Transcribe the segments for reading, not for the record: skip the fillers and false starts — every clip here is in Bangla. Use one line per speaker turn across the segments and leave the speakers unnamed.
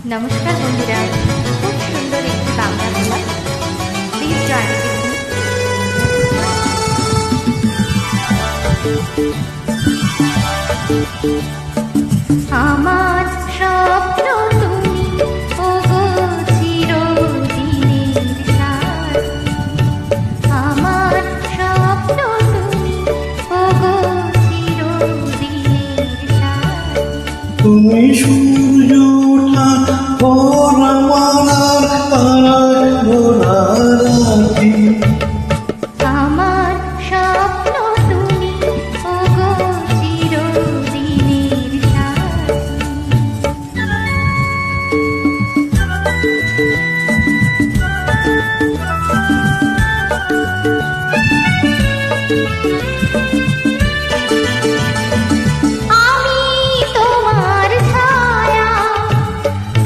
নমস্কার বন্ধুরা, খুব সুন্দর একটি বাংলা গান। প্লিজ জয়েন আমার স্বপ্ন তুমি, ওগো চিরদিনের সাথী। আমার স্বপ্ন তুমি, ওগো চিরদিনের সাথী।
তুমি সূর্য ওঠা ভরা মালার তারায় ভরা রাতি।
আমার স্বপ্ন তুমি, ওগো চিরদিনের সাথী। আমি তোমার ছায়া,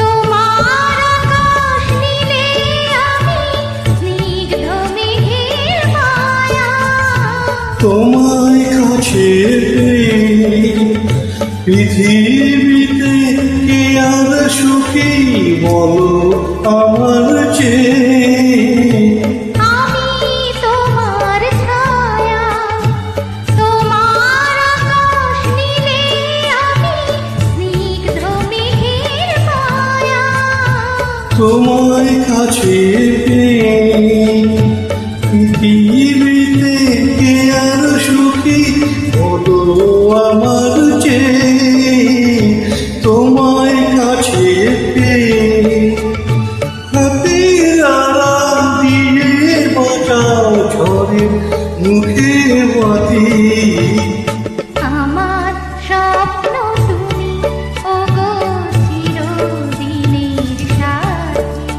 তোমার আকাশ নীলে, আমি স্নিগ্ধ মেঘের মায়া।
তোমায় কাছে পেয়ে পৃথিবীতে কে আর সুখী বলো আমার চেয়ে।
আমি তোমার ছায়া, তোমার আকাশ নীলে, আমি স্নিগ্ধ মেঘের মায়া।
তোমায় কাছে পেয়ে পৃথিবীতে কে আর সুখী বলো আমার চেয়ে। তোমায় কাছে পেয়ে হাতের আড়াল দিয়ে বাঁচাও ঝড়ে মুখে বাতি।
আমার স্বপ্ন তুমি, ওগো চিরদিনের সাথী।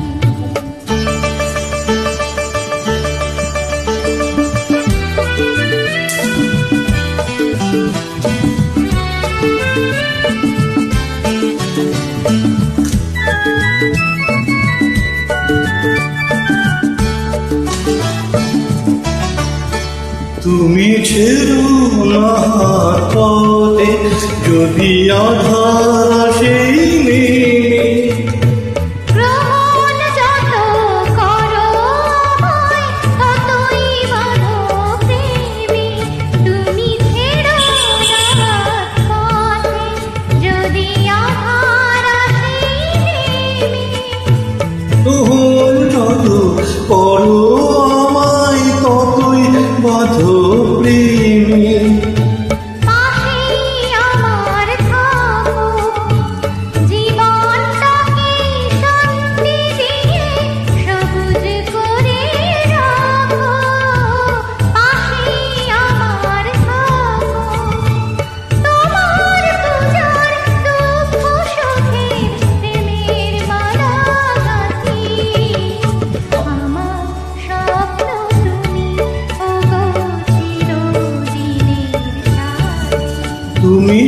তুমি ছেড়ো না পথে যদি আধার সেই নেই।
গ্রহণ যত করো আমায়, ততই বাঁধো প্রেমে। তুমি ছেড়ো না পথে, যদি আধার আসে নেমে।
গ্রহণ যত করো আমায় ততই বাঁধো প্রেমে।
পাশেই আমার থাকো, জীবনটাকে শান্তি দিয়ে সবুজ করে রাখো। পাশেই আমার থাকো, তোমার পূজার দুঃখ সুখের প্রেমের মালা গাঁথি। আমার স্বপ্ন তুমি, ওগো চিরদিনের সাথী।
তুমি